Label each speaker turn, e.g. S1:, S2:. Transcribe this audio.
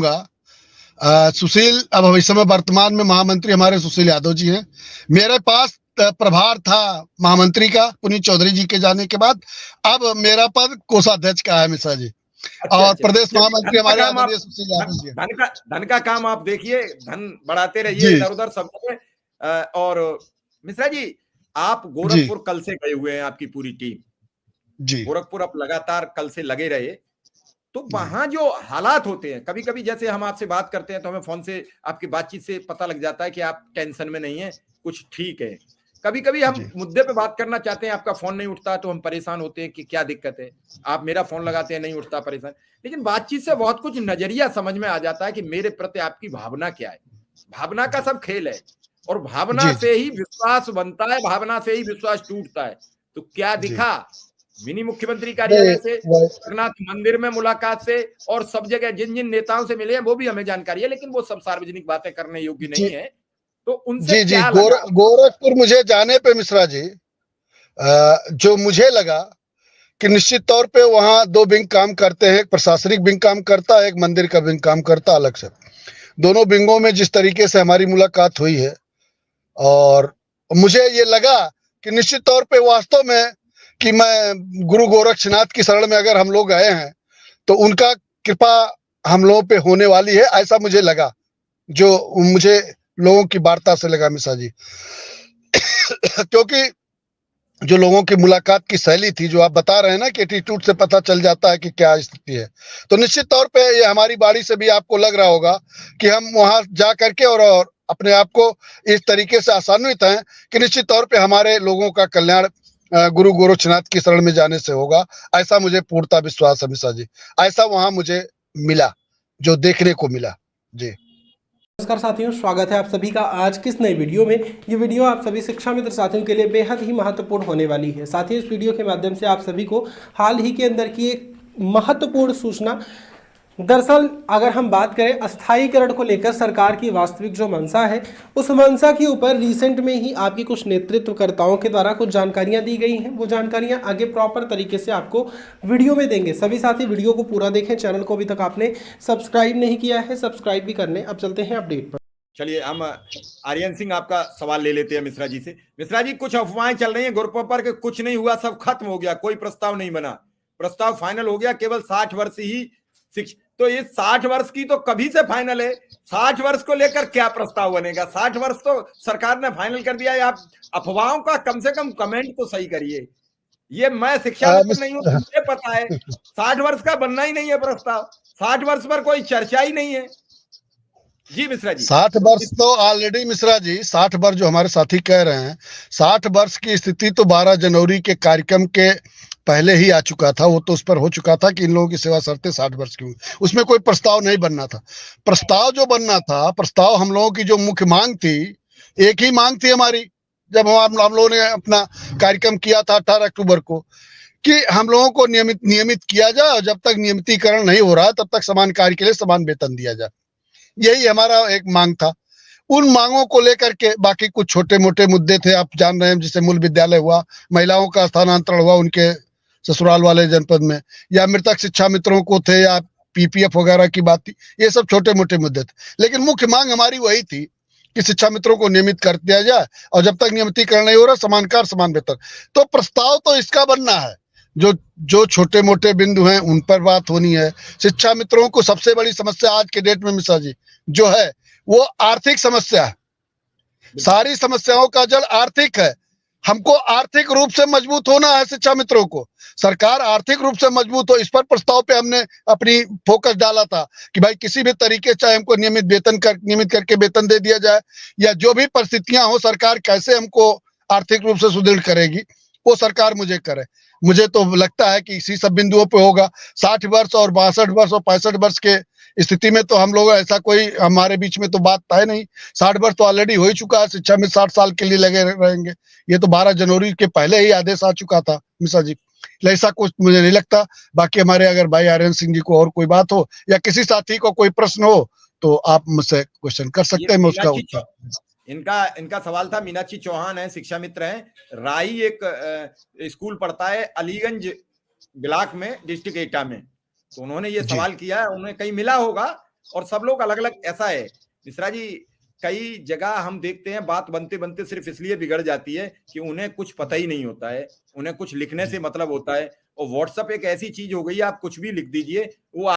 S1: कहूंगा, सुशील, अब इस समय वर्तमान में महामंत्री हमारे सुशील यादव जी हैं। मेरे पास प्रभार था महामंत्री का पुनीत चौधरी जी के जाने के बाद। अब मेरा पद कोषाध्यक्ष का है मिश्रा जी।
S2: अच्छा,
S1: और
S2: अच्छा।
S1: प्रदेश महामंत्री हमारे आदरणीय
S2: सुशील यादव जी। धन का काम आप देखिए, धन बढ़ाते रहिए इधर उधर सब जगह। और मिश्रा जी, आप गोरखपुर कल से गए हुए हैं, आपकी पूरी टीम
S1: जी
S2: गोरखपुर अब लगातार कल से लगे रहे। तो वहां जो हालात होते हैं, कभी कभी जैसे हम आपसे बात करते हैं तो हमें फोन से आपकी बातचीत से पता लग जाता है कि आप टेंशन में नहीं है, कुछ ठीक है। कभी कभी हम मुद्दे पे बात करना चाहते हैं, आपका फोन नहीं उठता तो हम परेशान होते हैं कि क्या दिक्कत है। आप मेरा फोन लगाते हैं, नहीं उठता, परेशान। लेकिन बातचीत से बहुत कुछ नजरिया समझ में आ जाता है कि मेरे प्रति आपकी भावना क्या है। भावना का सब खेल है, और भावना से ही विश्वास बनता है, भावना से ही विश्वास टूटता है। तो क्या दिखा मिनी मुख्यमंत्री कार्यालय से, जगन्नाथ मंदिर में मुलाकात से, और सब जगह जिन जिन नेताओं से मिले हैं वो भी हमें जानकारी है, लेकिन वो सब सार्वजनिक बातें करने योग्य नहीं है। तो उनसे क्या लगा?
S1: गोरखपुर मुझे जाने पे मिश्रा जी, जो मुझे लगा कि निश्चित तौर पे वहाँ दो विंग काम करते हैं, एक प्रशासनिक विंग काम करता है, एक मंदिर का विंग काम करता अलग से। दोनों विंगों में जिस तरीके से हमारी मुलाकात हुई है, और मुझे ये लगा कि निश्चित तौर पे वास्तव में कि मैं गुरु गोरक्षनाथ की शरण में अगर हम लोग गए हैं तो उनका कृपा हम लोगों पे होने वाली है, ऐसा मुझे लगा, जो मुझे लोगों की वार्ता से लगा मिश्रा जी। क्योंकि जो लोगों की मुलाकात की शैली थी, जो आप बता रहे हैं ना कि एटीट्यूड से पता चल जाता है कि क्या स्थिति है, तो निश्चित तौर पे ये हमारी बाड़ी से भी आपको लग रहा होगा कि हम वहां जा करके और अपने आप को इस तरीके से आसान्वित हैं कि निश्चित तौर पे हमारे लोगों का कल्याण गुरु गोरक्षनाथ की शरण में जाने से होगा। ऐसा मुझे पूर्णता विश्वास है मिश्रा जी, ऐसा वहां मुझे मिला, जो देखने को मिला जी।
S3: नमस्कार साथियों, स्वागत है आप सभी का आज की इस नई वीडियो में। ये वीडियो आप सभी शिक्षा मित्र साथियों के लिए बेहद ही महत्वपूर्ण होने वाली है। साथियों, इस वीडियो के माध्यम से आप सभी को हाल ही के अंदर की एक महत्वपूर्ण सूचना, दरअसल अगर हम बात करें अस्थायीकरण को लेकर सरकार की वास्तविक जो मंशा है, उस मंशा के ऊपर रिसेंट में ही आपकी कुछ नेतृत्वकर्ताओं के द्वारा कुछ जानकारियां दी गई हैं। वो जानकारियां आगे प्रॉपर तरीके से आपको वीडियो में देंगे। सभी साथी वीडियो को पूरा देखें। चैनल को अभी तक आपने सब्सक्राइब नहीं किया है, सब्सक्राइब भी कर लें। अब चलते हैं अपडेट पर।
S2: चलिए, हम आर्यन सिंह आपका सवाल ले लेते हैं मिश्रा जी से। मिश्रा जी, कुछ अफवाहें चल रही हैं गोरखपुर पर कि कुछ नहीं हुआ, सब खत्म हो गया, कोई प्रस्ताव नहीं बना, प्रस्ताव फाइनल हो गया, केवल 60 वर्ष ही शिक्षा। तो ये 60 वर्ष की तो कभी से फाइनल है, 60 वर्ष को लेकर क्या प्रस्ताव बनेगा? 60 वर्ष तो सरकार ने फाइनल कर दिया है। आप अफवाहों का कम से कम कमेंट तो सही करिए। ये मैं शिक्षा मित्र नहीं हूं, मुझे पता है 60 वर्ष का बनना ही नहीं है प्रस्ताव, 60 वर्ष पर कोई चर्चा ही नहीं है। जी मिश्रा जी।
S1: 60 वर्ष तो ऑलरेडी मिश्रा जी, 60 वर्ष जो हमारे साथी कह रहे हैं, 60 वर्ष की स्थिति तो 12 जनवरी के कार्यक्रम के पहले ही आ चुका था। वो तो उस पर हो चुका था कि इन लोगों की सेवा शर्तें 60 वर्ष की हुई। उसमें कोई प्रस्ताव नहीं बनना था। प्रस्ताव जो बनना था, प्रस्ताव हम लोगों की जो मुख्य मांग थी, एक ही मांग थी हमारी, जब हम लोगों ने अपना कार्यक्रम किया था 18 अक्टूबर को, कि हम लोगों को नियमित किया जाए, और जब तक नियमितीकरण नहीं हो रहा तब तक समान कार्य के लिए समान वेतन दिया जाए। यही हमारा एक मांग था। उन मांगों को लेकर के बाकी कुछ छोटे मोटे मुद्दे थे, आप जान रहे हैं, जैसे मूल विद्यालय हुआ, महिलाओं का स्थानांतरण हुआ उनके ससुराल वाले जनपद में, या मृतक शिक्षा मित्रों को थे, या पीपीएफ वगैरह की बात थी। ये सब छोटे मोटे मुद्दे थे, लेकिन मुख्य मांग हमारी वही थी कि शिक्षा मित्रों को नियमित कर दिया जाए, और जब तक नियमितीकरण नहीं हो रहा समान कार्य समान वेतन। तो प्रस्ताव तो इसका बनना है, जो छोटे मोटे बिंदु हैं उन पर बात होनी है। शिक्षा मित्रों को सबसे बड़ी समस्या आज के डेट में मिश्रा जी जो है वो आर्थिक समस्या है। सारी समस्याओं का जड़ आर्थिक है। हमको आर्थिक रूप से मजबूत होना है। शिक्षा मित्रों को सरकार आर्थिक रूप से मजबूत हो, इस पर प्रस्ताव पे हमने अपनी फोकस डाला था कि भाई किसी भी तरीके चाहे हमको नियमित करके वेतन दे दिया जाए, या जो भी परिस्थितियां हो, सरकार कैसे हमको आर्थिक रूप से सुदृढ़ करेगी वो सरकार मुझे करे। मुझे तो लगता है कि इसी सब बिंदुओं पे होगा। 60 वर्ष और 62 वर्ष और 65 वर्ष के स्थिति में तो हम लोग ऐसा कोई हमारे बीच में तो बात है नहीं। 60 वर्ष तो ऑलरेडी हो ही चुका है, शिक्षा में 60 साल के लिए लगे रहेंगे। ये तो 12 जनवरी के पहले ही आदेश आ चुका था मिश्रा जी, ऐसा कुछ मुझे नहीं लगता। बाकी हमारे अगर भाई आर्यन सिंह जी को और कोई बात हो या किसी साथी को कोई प्रश्न हो तो आप मुझसे क्वेश्चन कर सकते हैं, मैं उसका उत्तर।
S2: इनका सवाल था, मीनाक्षी चौहान है, शिक्षा मित्र हैं, राई एक स्कूल पढ़ता है अलीगंज ब्लॉक में, डिस्ट्रिक्ट एटा में। तो उन्होंने ये सवाल किया है, उन्हें कहीं मिला होगा, और सब लोग अलग अलग ऐसा है मिश्रा जी, कई जगह हम देखते हैं बात बनते बनते सिर्फ इसलिए बिगड़ जाती है कि उन्हें कुछ पता ही नहीं होता है, उन्हें कुछ लिखने से मतलब होता है। और व्हाट्सएप एक ऐसी चीज हो गई है, आप कुछ भी लिख दीजिए, वो